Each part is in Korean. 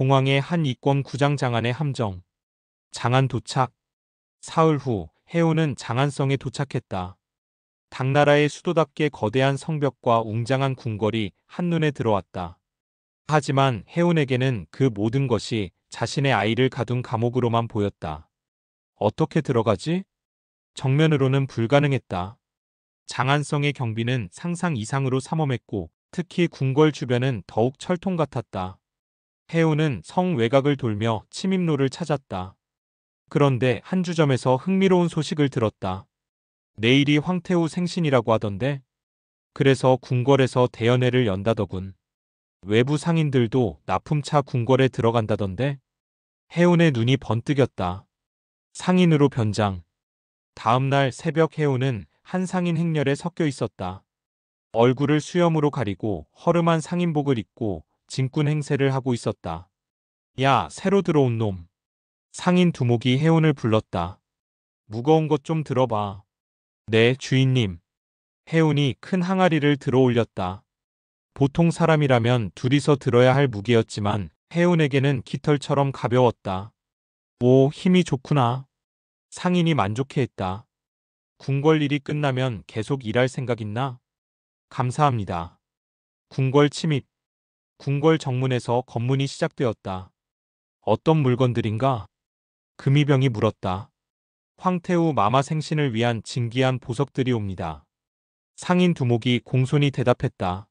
봉황의 한 이권 구장 장안의 함정. 장안 도착. 사흘 후 해운은 장안성에 도착했다. 당나라의 수도답게 거대한 성벽과 웅장한 궁궐이 한눈에 들어왔다. 하지만 해운에게는 그 모든 것이 자신의 아이를 가둔 감옥으로만 보였다. 어떻게 들어가지? 정면으로는 불가능했다. 장안성의 경비는 상상 이상으로 삼엄했고 특히 궁궐 주변은 더욱 철통 같았다. 해운은 성 외곽을 돌며 침입로를 찾았다. 그런데 한 주점에서 흥미로운 소식을 들었다. 내일이 황태후 생신이라고 하던데? 그래서 궁궐에서 대연회를 연다더군. 외부 상인들도 납품차 궁궐에 들어간다던데? 해운의 눈이 번뜩였다. 상인으로 변장. 다음 날 새벽 해운은 한 상인 행렬에 섞여 있었다. 얼굴을 수염으로 가리고 허름한 상인복을 입고 진군 행세를 하고 있었다. 야, 새로 들어온 놈. 상인 두목이 해운을 불렀다. 무거운 것 좀 들어봐. 네, 주인님. 해운이 큰 항아리를 들어 올렸다. 보통 사람이라면 둘이서 들어야 할 무게였지만 해운에게는 깃털처럼 가벼웠다. 오, 힘이 좋구나. 상인이 만족해했다. 궁궐 일이 끝나면 계속 일할 생각 있나? 감사합니다. 궁궐 침입. 궁궐 정문에서 검문이 시작되었다. 어떤 물건들인가? 금이병이 물었다. 황태후 마마 생신을 위한 진귀한 보석들이 옵니다. 상인 두목이 공손히 대답했다.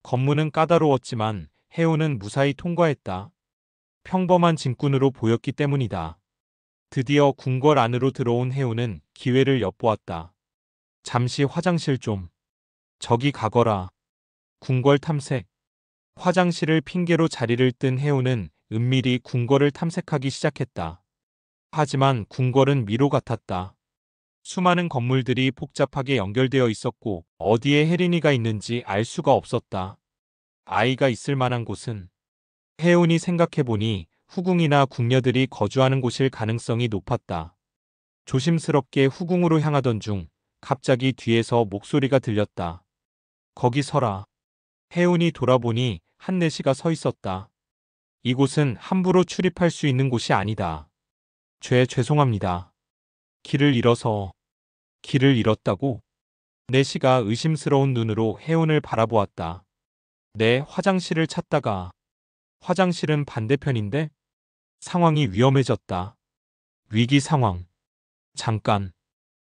검문은 까다로웠지만 해운은 무사히 통과했다. 평범한 진군으로 보였기 때문이다. 드디어 궁궐 안으로 들어온 해운은 기회를 엿보았다. 잠시 화장실 좀. 저기 가거라. 궁궐 탐색. 화장실을 핑계로 자리를 뜬 해운은 은밀히 궁궐을 탐색하기 시작했다. 하지만 궁궐은 미로 같았다. 수많은 건물들이 복잡하게 연결되어 있었고 어디에 혜린이가 있는지 알 수가 없었다. 아이가 있을 만한 곳은? 해운이 생각해보니 후궁이나 궁녀들이 거주하는 곳일 가능성이 높았다. 조심스럽게 후궁으로 향하던 중 갑자기 뒤에서 목소리가 들렸다. 거기 서라. 해운이 돌아보니 한내시가 서 있었다. 이곳은 함부로 출입할 수 있는 곳이 아니다. 죄송합니다. 길을 잃어서. 길을 잃었다고? 내시가 의심스러운 눈으로 해운을 바라보았다. 내 화장실을 찾다가. 화장실은 반대편인데? 상황이 위험해졌다. 위기 상황. 잠깐.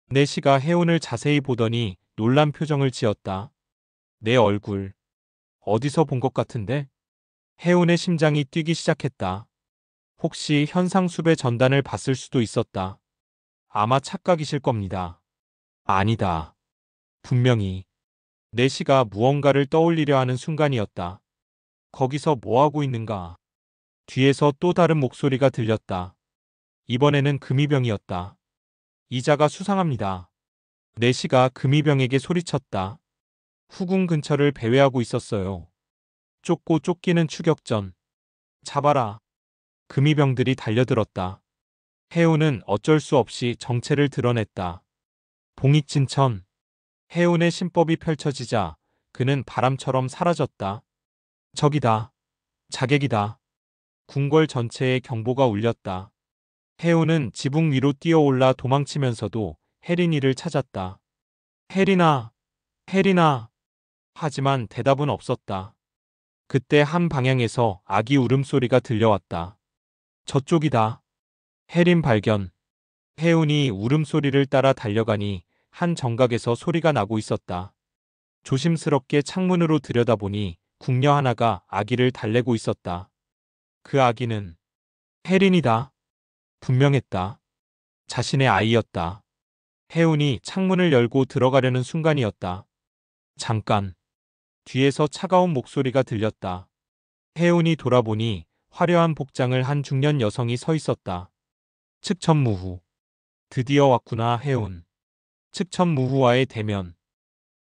내시가 해운을 자세히 보더니 놀란 표정을 지었다. 내 얼굴. 어디서 본 것 같은데? 해운의 심장이 뛰기 시작했다. 혹시 현상수배 전단을 봤을 수도 있었다. 아마 착각이실 겁니다. 아니다. 분명히. 내시가 무언가를 떠올리려 하는 순간이었다. 거기서 뭐하고 있는가? 뒤에서 또 다른 목소리가 들렸다. 이번에는 금이병이었다. 이자가 수상합니다. 내시가 금이병에게 소리쳤다. 후궁 근처를 배회하고 있었어요. 쫓고 쫓기는 추격전. 잡아라. 금이병들이 달려들었다. 해운은 어쩔 수 없이 정체를 드러냈다. 봉익진천. 해운의 신법이 펼쳐지자 그는 바람처럼 사라졌다. 적이다. 자객이다. 궁궐 전체에 경보가 울렸다. 해운은 지붕 위로 뛰어올라 도망치면서도 혜린이를 찾았다. 혜린아, 혜린아. 하지만 대답은 없었다. 그때 한 방향에서 아기 울음소리가 들려왔다. 저쪽이다. 혜린 발견. 해운이 울음소리를 따라 달려가니 한 정각에서 소리가 나고 있었다. 조심스럽게 창문으로 들여다보니 궁녀 하나가 아기를 달래고 있었다. 그 아기는 혜린이다. 분명했다. 자신의 아이였다. 해운이 창문을 열고 들어가려는 순간이었다. 잠깐. 뒤에서 차가운 목소리가 들렸다. 해운이 돌아보니 화려한 복장을 한 중년 여성이 서 있었다. 측천무후. 드디어 왔구나, 해운. 측천무후와의 대면.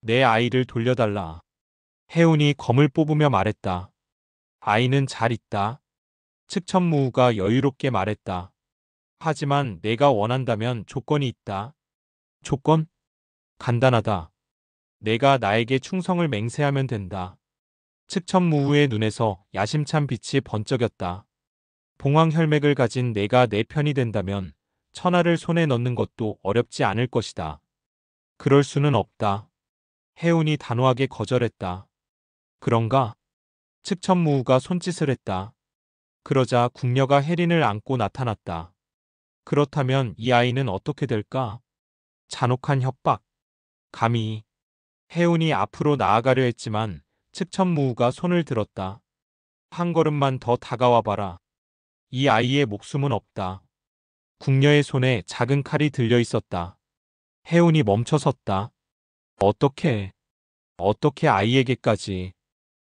내 아이를 돌려달라. 해운이 검을 뽑으며 말했다. 아이는 잘 있다. 측천무후가 여유롭게 말했다. 하지만 내가 원한다면 조건이 있다. 조건? 간단하다. 내가 나에게 충성을 맹세하면 된다. 측천무후의 눈에서 야심찬 빛이 번쩍였다. 봉황 혈맥을 가진 내가 내 편이 된다면 천하를 손에 넣는 것도 어렵지 않을 것이다. 그럴 수는 없다. 해운이 단호하게 거절했다. 그런가? 측천무후가 손짓을 했다. 그러자 궁녀가 혜린을 안고 나타났다. 그렇다면 이 아이는 어떻게 될까? 잔혹한 협박. 감히. 해운이 앞으로 나아가려 했지만 측천무후가 손을 들었다. 한 걸음만 더 다가와 봐라. 이 아이의 목숨은 없다. 궁녀의 손에 작은 칼이 들려 있었다. 해운이 멈춰섰다. 어떻게 아이에게까지.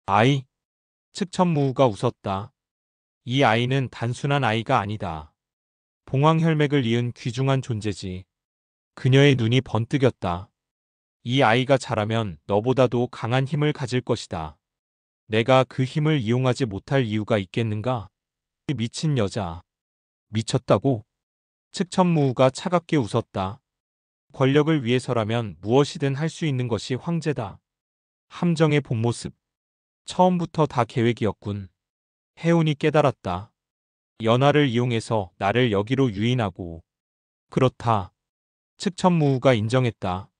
아이? 측천무후가 웃었다. 이 아이는 단순한 아이가 아니다. 봉황 혈맥을 이은 귀중한 존재지. 그녀의 눈이 번뜩였다. 이 아이가 자라면 너보다도 강한 힘을 가질 것이다. 내가 그 힘을 이용하지 못할 이유가 있겠는가? 미친 여자. 미쳤다고? 측천무후가 차갑게 웃었다. 권력을 위해서라면 무엇이든 할 수 있는 것이 황제다. 함정의 본 모습. 처음부터 다 계획이었군. 해운이 깨달았다. 연하를 이용해서 나를 여기로 유인하고. 그렇다. 측천무후가 인정했다.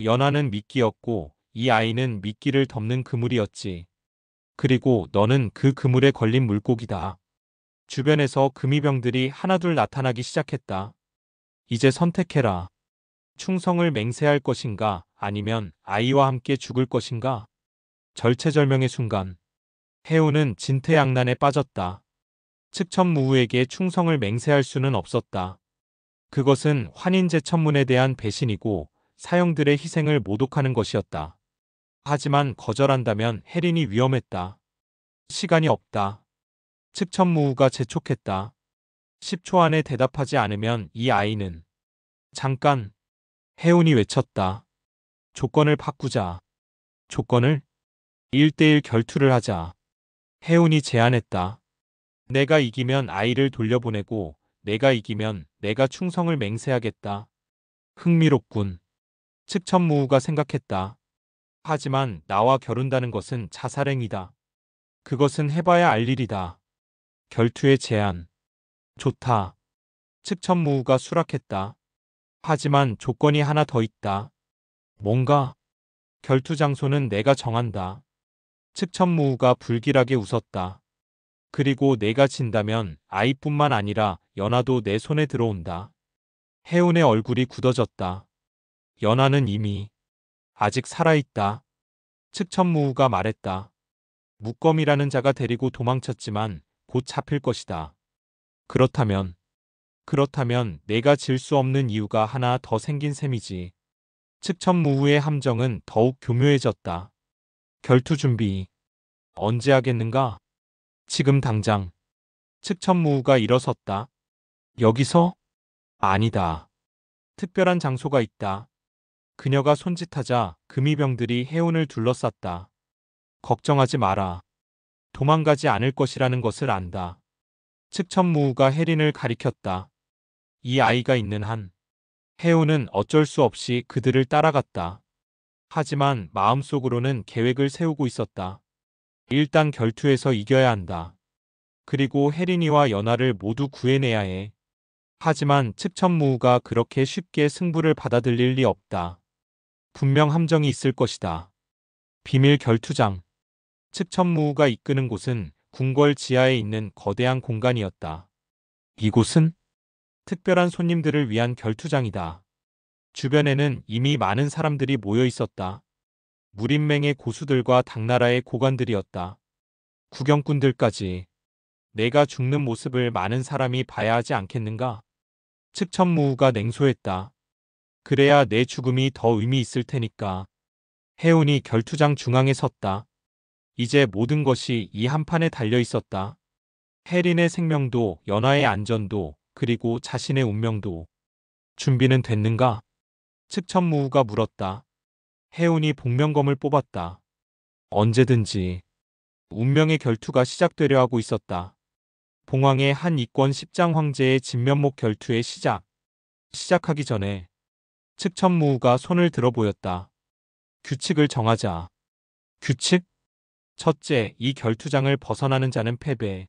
연하는 미끼였고 이 아이는 미끼를 덮는 그물이었지. 그리고 너는 그 그물에 걸린 물고기다. 주변에서 금이병들이 하나둘 나타나기 시작했다. 이제 선택해라. 충성을 맹세할 것인가 아니면 아이와 함께 죽을 것인가? 절체절명의 순간 해운은 진퇴양난에 빠졌다. 측천무후에게 충성을 맹세할 수는 없었다. 그것은 환인제천문에 대한 배신이고 사형들의 희생을 모독하는 것이었다. 하지만 거절한다면 혜린이 위험했다. 시간이 없다. 측천무후가 재촉했다. 10초 안에 대답하지 않으면 이 아이는. 잠깐. 해운이 외쳤다. 조건을 바꾸자. 조건을? 1대1 결투를 하자. 해운이 제안했다. 내가 이기면 아이를 돌려보내고 내가 이기면 내가 충성을 맹세하겠다. 흥미롭군. 측천무후가 생각했다. 하지만 나와 겨룬다는 것은 자살행위다. 그것은 해봐야 알 일이다. 결투의 제안. 좋다. 측천무후가 수락했다. 하지만 조건이 하나 더 있다. 뭔가? 결투 장소는 내가 정한다. 측천무후가 불길하게 웃었다. 그리고 내가 진다면 아이뿐만 아니라 연하도 내 손에 들어온다. 해운의 얼굴이 굳어졌다. 연하는 이미 아직 살아있다. 측천무후가 말했다. 묵검이라는 자가 데리고 도망쳤지만 곧 잡힐 것이다. 그렇다면 내가 질 수 없는 이유가 하나 더 생긴 셈이지. 측천무후의 함정은 더욱 교묘해졌다. 결투 준비. 언제 하겠는가? 지금 당장. 측천무후가 일어섰다. 여기서? 아니다. 특별한 장소가 있다. 그녀가 손짓하자 금이병들이 해운을 둘러쌌다. 걱정하지 마라. 도망가지 않을 것이라는 것을 안다. 측천무후가 혜린을 가리켰다. 이 아이가 있는 한 해운은 어쩔 수 없이 그들을 따라갔다. 하지만 마음속으로는 계획을 세우고 있었다. 일단 결투에서 이겨야 한다. 그리고 혜린이와 연하를 모두 구해내야 해. 하지만 측천무후가 그렇게 쉽게 승부를 받아들일 리 없다. 분명 함정이 있을 것이다. 비밀 결투장. 측천무후가 이끄는 곳은 궁궐 지하에 있는 거대한 공간이었다. 이곳은 특별한 손님들을 위한 결투장이다. 주변에는 이미 많은 사람들이 모여 있었다. 무림맹의 고수들과 당나라의 고관들이었다. 구경꾼들까지. 내가 죽는 모습을 많은 사람이 봐야 하지 않겠는가? 측천무후가 냉소했다. 그래야 내 죽음이 더 의미 있을 테니까. 해운이 결투장 중앙에 섰다. 이제 모든 것이 이 한판에 달려 있었다. 혜린의 생명도, 연하의 안전도, 그리고 자신의 운명도. 준비는 됐는가? 측천무후가 물었다. 해운이 복면검을 뽑았다. 언제든지. 운명의 결투가 시작되려 하고 있었다. 봉황의 한 이권 10장 황제의 진면목 결투의 시작. 시작하기 전에 측천무후가 손을 들어 보였다. 규칙을 정하자. 규칙? 첫째, 이 결투장을 벗어나는 자는 패배.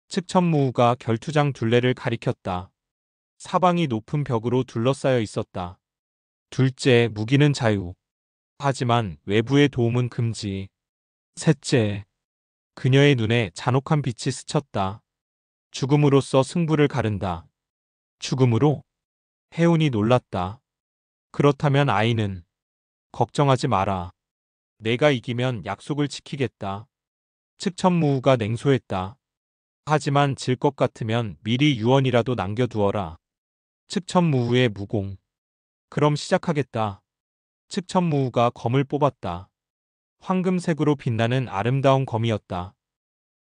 측천무후가 결투장 둘레를 가리켰다. 사방이 높은 벽으로 둘러싸여 있었다. 둘째, 무기는 자유. 하지만 외부의 도움은 금지. 셋째, 그녀의 눈에 잔혹한 빛이 스쳤다. 죽음으로써 승부를 가른다. 죽음으로? 해운이 놀랐다. 그렇다면 아이는? 걱정하지 마라. 내가 이기면 약속을 지키겠다. 측천무후가 냉소했다. 하지만 질 것 같으면 미리 유언이라도 남겨두어라. 측천무후의 무공. 그럼 시작하겠다. 측천무후가 검을 뽑았다. 황금색으로 빛나는 아름다운 검이었다.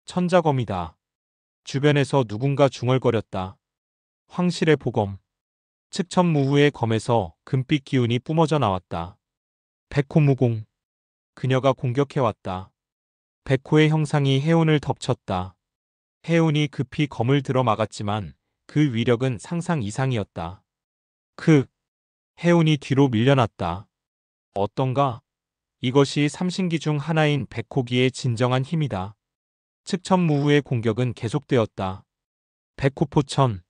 천자검이다. 주변에서 누군가 중얼거렸다. 황실의 보검. 측천무후의 검에서 금빛 기운이 뿜어져 나왔다. 백호무공. 그녀가 공격해왔다. 백호의 형상이 해운을 덮쳤다. 해운이 급히 검을 들어 막았지만 그 위력은 상상 이상이었다. 해운이 뒤로 밀려났다. 어떤가? 이것이 삼신기 중 하나인 백호기의 진정한 힘이다. 측천무후의 공격은 계속되었다. 백호포천,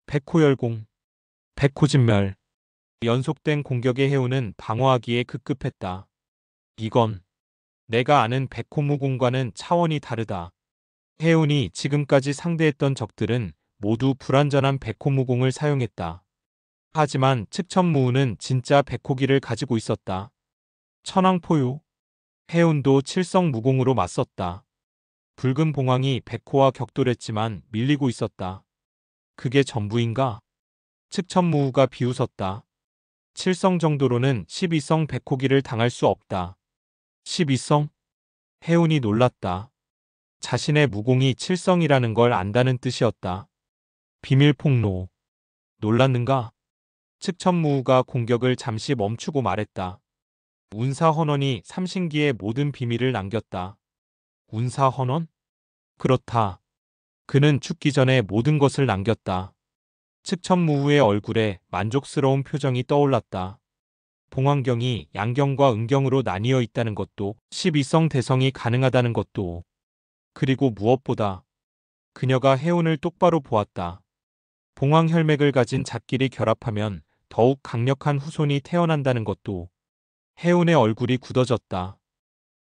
백호열공, 백호진멸. 연속된 공격의 해운은 방어하기에 급급했다. 이건 내가 아는 백호무공과는 차원이 다르다. 해운이 지금까지 상대했던 적들은 모두 불완전한 백호무공을 사용했다. 하지만 측천무후는 진짜 백호기를 가지고 있었다. 천왕포유. 해운도 칠성무공으로 맞섰다. 붉은 봉황이 백호와 격돌했지만 밀리고 있었다. 그게 전부인가? 측천무후가 비웃었다. 칠성 정도로는 12성 백호기를 당할 수 없다. 12성? 해운이 놀랐다. 자신의 무공이 칠성이라는 걸 안다는 뜻이었다. 비밀 폭로. 놀랐는가? 측천무후가 공격을 잠시 멈추고 말했다. 운사헌원이 삼신기의 모든 비밀을 남겼다. 운사헌원? 그렇다. 그는 죽기 전에 모든 것을 남겼다. 측천무후의 얼굴에 만족스러운 표정이 떠올랐다. 봉황경이 양경과 은경으로 나뉘어 있다는 것도, 12성 대성이 가능하다는 것도, 그리고 무엇보다 그녀가 해운을 똑바로 보았다. 봉황혈맥을 가진 잣길이 결합하면 더욱 강력한 후손이 태어난다는 것도. 해운의 얼굴이 굳어졌다.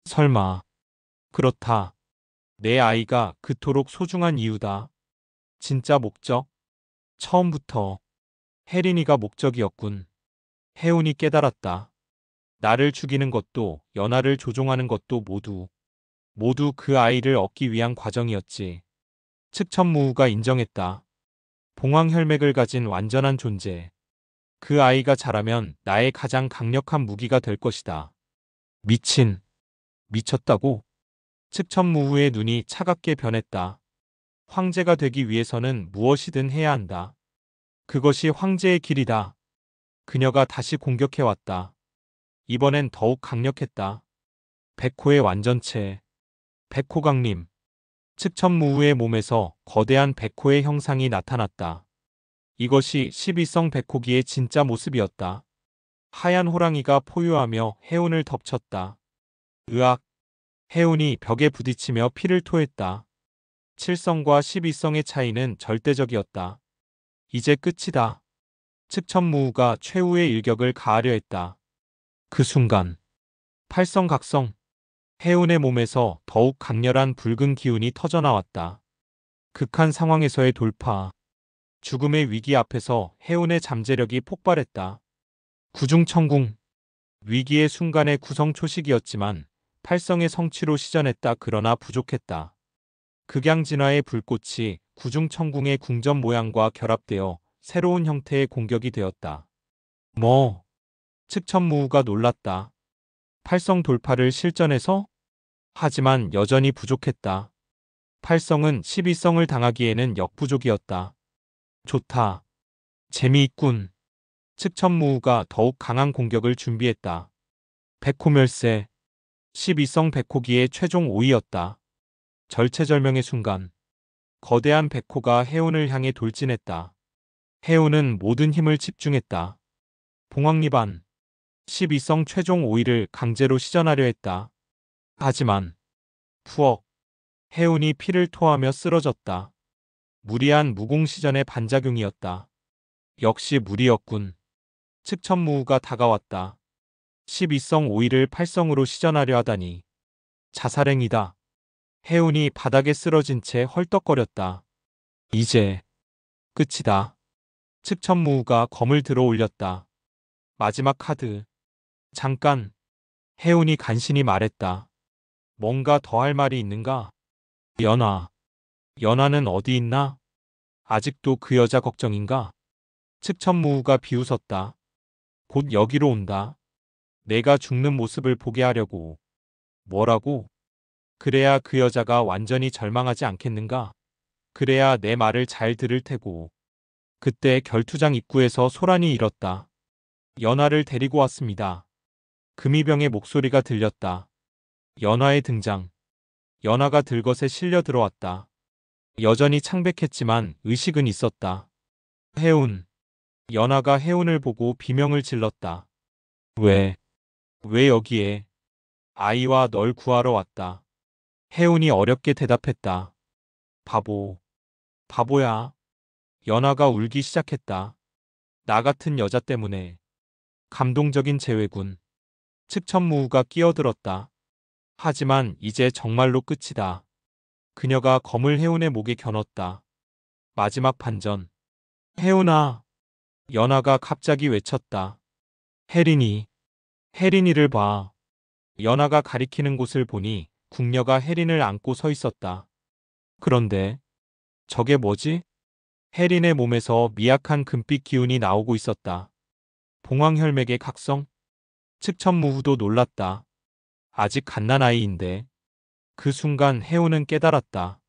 설마. 그렇다. 내 아이가 그토록 소중한 이유다. 진짜 목적? 처음부터 혜린이가 목적이었군. 해운이 깨달았다. 나를 죽이는 것도 연하를 조종하는 것도 모두 그 아이를 얻기 위한 과정이었지. 측천무후가 인정했다. 봉황혈맥을 가진 완전한 존재. 그 아이가 자라면 나의 가장 강력한 무기가 될 것이다. 미쳤다고? 측천무후의 눈이 차갑게 변했다. 황제가 되기 위해서는 무엇이든 해야 한다. 그것이 황제의 길이다. 그녀가 다시 공격해왔다. 이번엔 더욱 강력했다. 백호의 완전체. 백호강림. 측천무후의 몸에서 거대한 백호의 형상이 나타났다. 이것이 12성 백호기의 진짜 모습이었다. 하얀 호랑이가 포효하며 해운을 덮쳤다. 으악! 해운이 벽에 부딪히며 피를 토했다. 7성과 12성의 차이는 절대적이었다. 이제 끝이다. 측천무후가 최후의 일격을 가하려 했다. 그 순간 8성 각성. 해운의 몸에서 더욱 강렬한 붉은 기운이 터져나왔다. 극한 상황에서의 돌파. 죽음의 위기 앞에서 해운의 잠재력이 폭발했다. 구중천궁. 위기의 순간의 구성초식이었지만 팔성의 성취로 시전했다. 그러나 부족했다. 극양진화의 불꽃이 구중천궁의 궁전 모양과 결합되어 새로운 형태의 공격이 되었다. 측천무후가 놀랐다. 팔성 돌파를 실전에서? 하지만 여전히 부족했다. 팔성은 12성을 당하기에는 역부족이었다. 좋다. 재미있군. 측천무후가 더욱 강한 공격을 준비했다. 백호멸세. 12성 백호기의 최종 5위였다. 절체절명의 순간. 거대한 백호가 해운을 향해 돌진했다. 해운은 모든 힘을 집중했다. 봉황리반. 12성 최종 5위를 강제로 시전하려 했다. 하지만 푸억. 해운이 피를 토하며 쓰러졌다. 무리한 무공시전의 반작용이었다. 역시 무리였군. 측천무후가 다가왔다. 12성 5위를 8성으로 시전하려 하다니. 자살행위다. 해운이 바닥에 쓰러진 채 헐떡거렸다. 이제 끝이다. 측천무후가 검을 들어 올렸다. 마지막 카드. 잠깐. 해운이 간신히 말했다. 뭔가 더 할 말이 있는가? 연화. 연화는 어디 있나? 아직도 그 여자 걱정인가? 측천무후가 비웃었다. 곧 여기로 온다. 내가 죽는 모습을 보게 하려고. 뭐라고? 그래야 그 여자가 완전히 절망하지 않겠는가? 그래야 내 말을 잘 들을 테고. 그때 결투장 입구에서 소란이 일었다. 연화를 데리고 왔습니다. 금이병의 목소리가 들렸다. 연화의 등장. 연화가 들것에 실려 들어왔다. 여전히 창백했지만 의식은 있었다. 해운. 연화가 해운을 보고 비명을 질렀다. 왜 여기에? 아이와 널 구하러 왔다. 해운이 어렵게 대답했다. 바보. 바보야. 연화가 울기 시작했다. 나 같은 여자 때문에. 감동적인 재회군. 측천무후가 끼어들었다. 하지만 이제 정말로 끝이다. 그녀가 검을 해운의 목에 겨눴다. 마지막 반전. 해운아. 연화가 갑자기 외쳤다. 혜린이. 혜린이를 봐. 연화가 가리키는 곳을 보니 궁녀가 혜린을 안고 서 있었다. 그런데 저게 뭐지? 혜린의 몸에서 미약한 금빛 기운이 나오고 있었다. 봉황혈맥의 각성? 측천무후도 놀랐다. 아직 갓난아이인데. 그 순간 해운은 깨달았다.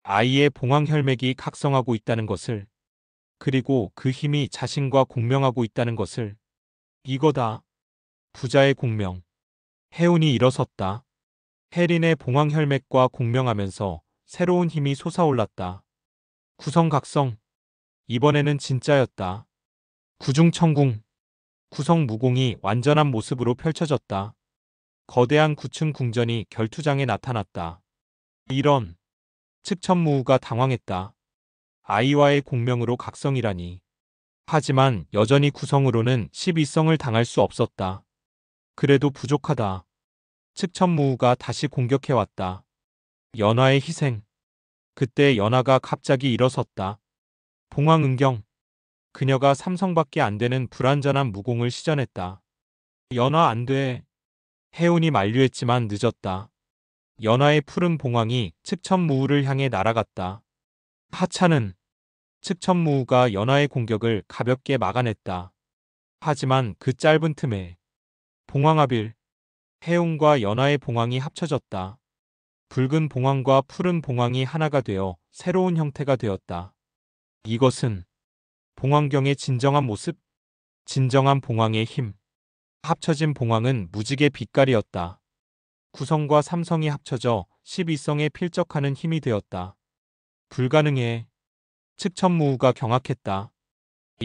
아이의 봉황혈맥이 각성하고 있다는 것을. 그리고 그 힘이 자신과 공명하고 있다는 것을. 이거다. 부자의 공명. 해운이 일어섰다. 혜린의 봉황혈맥과 공명하면서 새로운 힘이 솟아올랐다. 구성각성. 이번에는 진짜였다. 구중천궁. 구성무공이 완전한 모습으로 펼쳐졌다. 거대한 9층 궁전이 결투장에 나타났다. 이런. 측천무후가 당황했다. 아이와의 공명으로 각성이라니. 하지만 여전히 구성으로는 12성을 당할 수 없었다. 그래도 부족하다. 측천무후가 다시 공격해왔다. 연화의 희생. 그때 연화가 갑자기 일어섰다. 봉황은경. 그녀가 3성밖에 안 되는 불완전한 무공을 시전했다. 연화 안 돼. 해운이 만류했지만 늦었다. 연화의 푸른 봉황이 측천무후를 향해 날아갔다. 하찮은. 측천무후가 연화의 공격을 가볍게 막아냈다. 하지만 그 짧은 틈에 봉황아빌. 해운과 연화의 봉황이 합쳐졌다. 붉은 봉황과 푸른 봉황이 하나가 되어 새로운 형태가 되었다. 이것은 봉황경의 진정한 모습? 진정한 봉황의 힘. 합쳐진 봉황은 무지개 빛깔이었다. 구성과 삼성이 합쳐져 12성에 필적하는 힘이 되었다. 불가능해. 측천무후가 경악했다.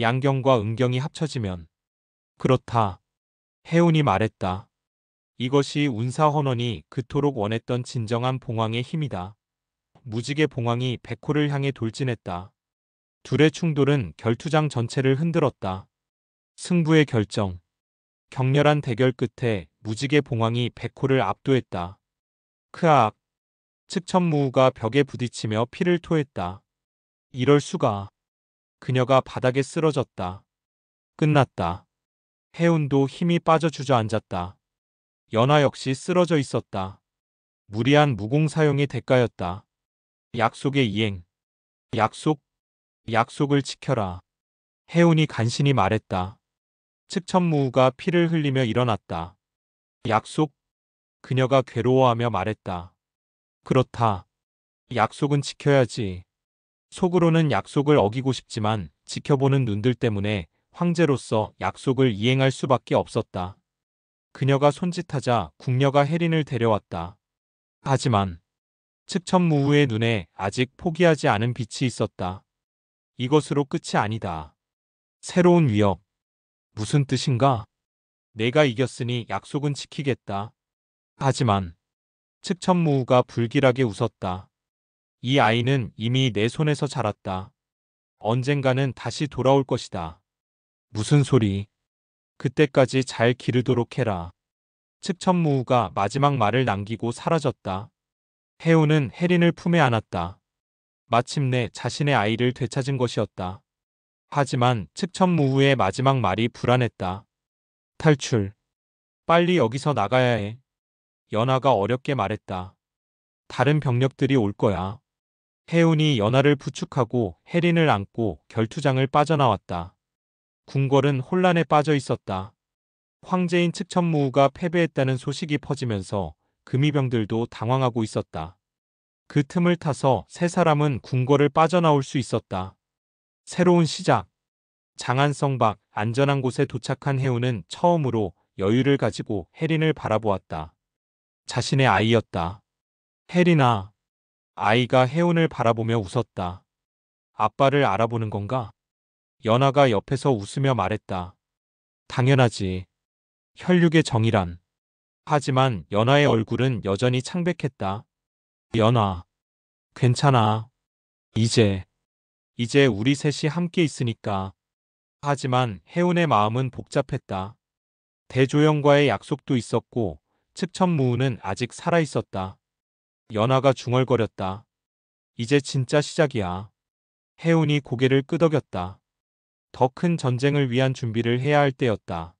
양경과 은경이 합쳐지면. 그렇다. 해운이 말했다. 이것이 운사헌원이 그토록 원했던 진정한 봉황의 힘이다. 무지개 봉황이 백호를 향해 돌진했다. 둘의 충돌은 결투장 전체를 흔들었다. 승부의 결정. 격렬한 대결 끝에 무지개 봉황이 백호를 압도했다. 크악. 측천무후가 벽에 부딪히며 피를 토했다. 이럴 수가. 그녀가 바닥에 쓰러졌다. 끝났다. 해운도 힘이 빠져 주저앉았다. 연화 역시 쓰러져 있었다. 무리한 무공 사용의 대가였다. 약속의 이행. 약속? 약속을 지켜라. 해운이 간신히 말했다. 측천무후가 피를 흘리며 일어났다. 약속? 그녀가 괴로워하며 말했다. 그렇다. 약속은 지켜야지. 속으로는 약속을 어기고 싶지만 지켜보는 눈들 때문에 황제로서 약속을 이행할 수밖에 없었다. 그녀가 손짓하자 궁녀가 혜린을 데려왔다. 하지만 측천무후의 눈에 아직 포기하지 않은 빛이 있었다. 이것으로 끝이 아니다. 새로운 위협. 무슨 뜻인가? 내가 이겼으니 약속은 지키겠다. 하지만 측천무후가 불길하게 웃었다. 이 아이는 이미 내 손에서 자랐다. 언젠가는 다시 돌아올 것이다. 무슨 소리? 그때까지 잘 기르도록 해라. 측천무후가 마지막 말을 남기고 사라졌다. 해우는 혜린을 품에 안았다. 마침내 자신의 아이를 되찾은 것이었다. 하지만 측천무후의 마지막 말이 불안했다. 탈출. 빨리 여기서 나가야 해. 연하가 어렵게 말했다. 다른 병력들이 올 거야. 해운이 연하를 부축하고 혜린을 안고 결투장을 빠져나왔다. 궁궐은 혼란에 빠져 있었다. 황제인 측천무후가 패배했다는 소식이 퍼지면서 금이병들도 당황하고 있었다. 그 틈을 타서 세 사람은 궁궐을 빠져나올 수 있었다. 새로운 시작. 장안성 밖 안전한 곳에 도착한 해운은 처음으로 여유를 가지고 혜린을 바라보았다. 자신의 아이였다. 혜린아. 아이가 해운을 바라보며 웃었다. 아빠를 알아보는 건가? 연하가 옆에서 웃으며 말했다. 당연하지. 혈육의 정이란. 하지만 연하의 얼굴은 여전히 창백했다. 연하. 괜찮아. 이제 우리 셋이 함께 있으니까. 하지만 해운의 마음은 복잡했다. 대조영과의 약속도 있었고 측천무후는 아직 살아 있었다. 연하가 중얼거렸다. 이제 진짜 시작이야. 해운이 고개를 끄덕였다. 더 큰 전쟁을 위한 준비를 해야 할 때였다.